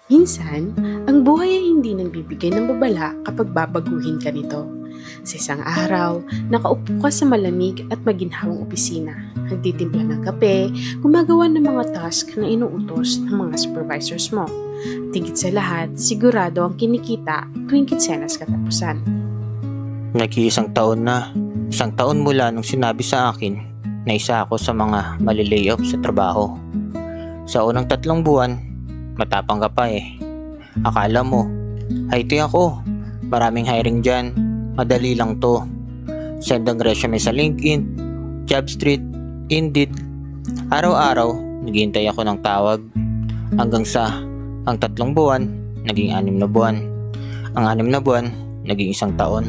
Minsan, ang buhay ay hindi nagbibigay ng babala kapag babaguhin ka nito. Sa isang araw, nakaupo ka sa malamig at maginhawang opisina, nagtitimpla ng kape, gumagawa ng mga task na inuutos ng mga supervisors mo. Tigit sa lahat, sigurado ang kinikita tuwing kinsenas katapusan. Nag-iisang taon na. Isang taon mula nung sinabi sa akin na isa ako sa mga mali-layoff sa trabaho. Sa unang 3 buwan, matapang ka pa eh. Akala mo, IT ako. Maraming hiring dyan. Madali lang to. Send ang resume sa LinkedIn, JobStreet, Indeed. Araw-araw, naghihintay ako ng tawag. Hanggang sa ang 3 buwan, naging 6 na buwan. Ang 6 na buwan, naging 1 taon.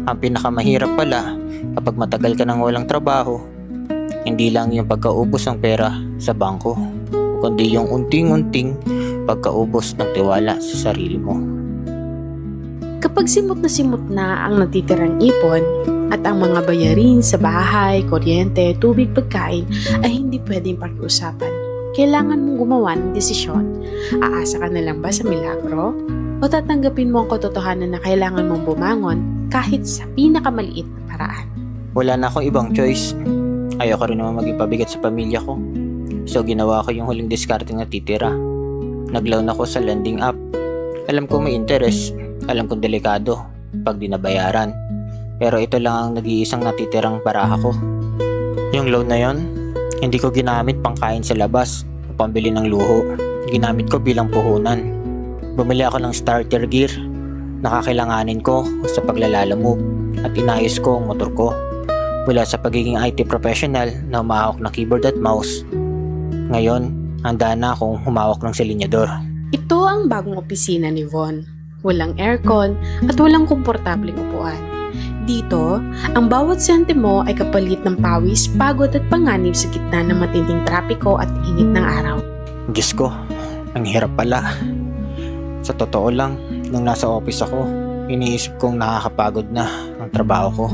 Ang pinakamahirap pala kapag matagal ka nang walang trabaho, hindi lang yung pagkaubos ng pera sa bangko, kundi yung unting-unting pagkaubos ng tiwala sa sarili mo. Kapag simot na ang natitirang ipon at ang mga bayarin sa bahay, kuryente, tubig, pagkain ay hindi pwedeng pag-usapan. Kailangan mong gumawa ng desisyon. Aasa ka na lang ba sa milagro? O tatanggapin mo ang katotohanan na kailangan mong bumangon kahit sa pinakamaliit na paraan? Wala na akong ibang choice. Ayoko rin naman maging pabigat sa pamilya ko. So ginawa ko yung huling diskarte na titira. Nag-loan ako sa lending app. Alam ko may interest. Alam kong delikado pag di nabayaran. Pero ito lang ang nag-iisang natitirang baraha ko. Yung loan na yon, hindi ko ginamit pang kain sa labas o pambili ng luho. Ginamit ko bilang puhunan. Bumili ako ng starter gear na kakailanganin ko sa paglalalamove at inayos ko ang motor ko. Mula sa pagiging IT professional na humahawak ng keyboard at mouse, ngayon handa na akong humawak ng silinyador. Ito ang bagong opisina ni Von. Walang aircon at walang komportableng upuan. Dito, ang bawat sentimo ay kapalit ng pawis, pagod at panganib sa gitna ng matinding trapiko at init ng araw. Diyos ko, ang hirap pala. Sa totoo lang, nung nasa office ako, iniisip kong nakakapagod na ang trabaho ko.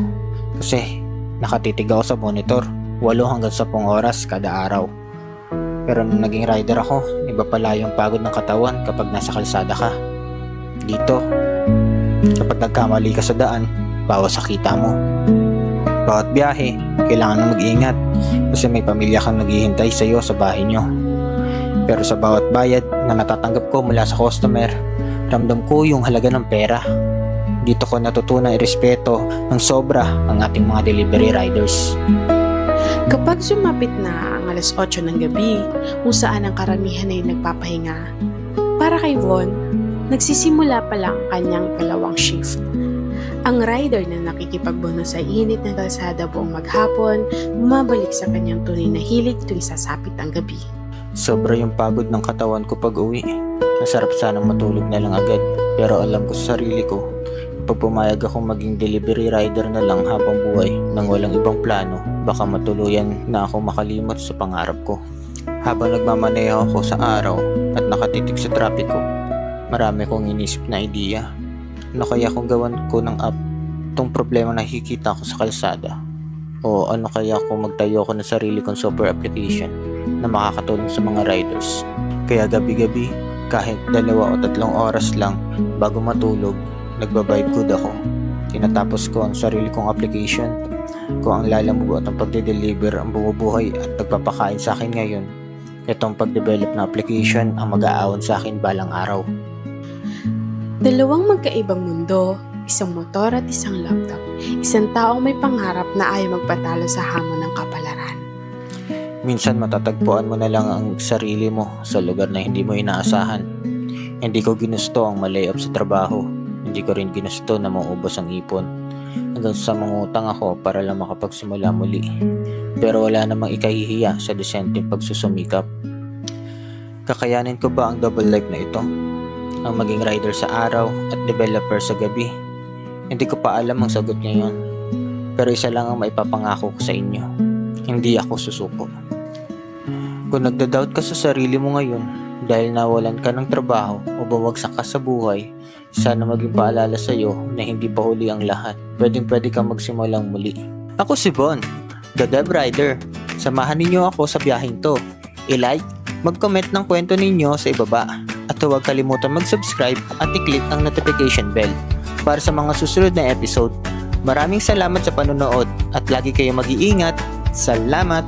Kasi nakatitig ako sa monitor 8 hanggang 10 oras kada araw. Pero nung naging rider ako, iba pala yung pagod ng katawan kapag nasa kalsada ka. Dito, kapag nagkamali ka sa daan, bawas sa kita mo. Bawat biyahe, kailangan na mag-ingat kasi may pamilya kang naghihintay sa iyo sa bahay nyo. Pero sa bawat bayad na natatanggap ko mula sa customer, ramdam ko yung halaga ng pera. Dito ko natutunan irespeto ng sobra ang ating mga delivery riders. Kapag sumapit na ang alas 8 ng gabi, kung saan ang karamihan ay nagpapahinga, para kay Von, nagsisimula pa lang ang kanyang ikalawang shift. Ang rider na nakikipagbono sa init ng kalsada buong maghapon, bumabalik sa kanyang tunay na hilig tuwing sasapit ang gabi. Sobra yung pagod ng katawan ko pag uwi. Masarap sanang matulog na lang agad. Pero alam ko sa sarili ko, pag pumayag akong maging delivery rider na lang habang buhay nang walang ibang plano, baka matuluyan na ako makalimot sa pangarap ko. Habang nagmamaneho ako sa araw at nakatitig sa trapiko, marami kong inisip na ideya. Ano kaya kung gawan ko ng app itong problema na nakikita ko sa kalsada? O ano kaya kung magtayo ko ng sarili kong software application na makakatulong sa mga riders? Kaya gabi-gabi, kahit 2 o 3 oras lang bago matulog, nagbabibe good ako. Tinatapos ko ang sarili kong application. Kung ang lalamove at ang pagde-deliver ang bumubuhay at nagpapakain sa akin ngayon, itong pag-develop na application ang mag-aawon sa akin balang araw. Dalawang magkaibang mundo, isang motor at isang laptop. Isang taong may pangarap na ayaw magpatalo sa hamon ng kapalaran. Minsan matatagpuan mo na lang ang sarili mo sa lugar na hindi mo inaasahan. Hindi ko ginusto ang ma-layoff sa trabaho. Hindi ko rin ginusto na maubos ang ipon. Hanggang sa mangutang ako para lang makapagsimula muli. Pero wala namang ikahihiya sa disenteng pagsusumikap. Kakayanin ko ba ang double life na ito? Ang maging rider sa araw at developer sa gabi? Hindi ko pa alam ang sagot ngayon. Pero isa lang ang maipapangako ko sa inyo. Hindi ako susuko. Kung nagda-doubt ka sa sarili mo ngayon dahil nawalan ka ng trabaho o bumagsak ka sa buhay, sana maging paalala sa iyo na hindi pa huli ang lahat. Pwedeng-pwede kang magsimulang muli. Ako si Von, the Dev Rider. Samahan ninyo ako sa biyaheng to. I-like, mag-comment ng kwento ninyo sa ibaba At huwag kalimutan mag-subscribe at i-click ang notification bell para sa mga susunod na episode. Maraming salamat sa panonood at lagi kayong mag-iingat. Salamat!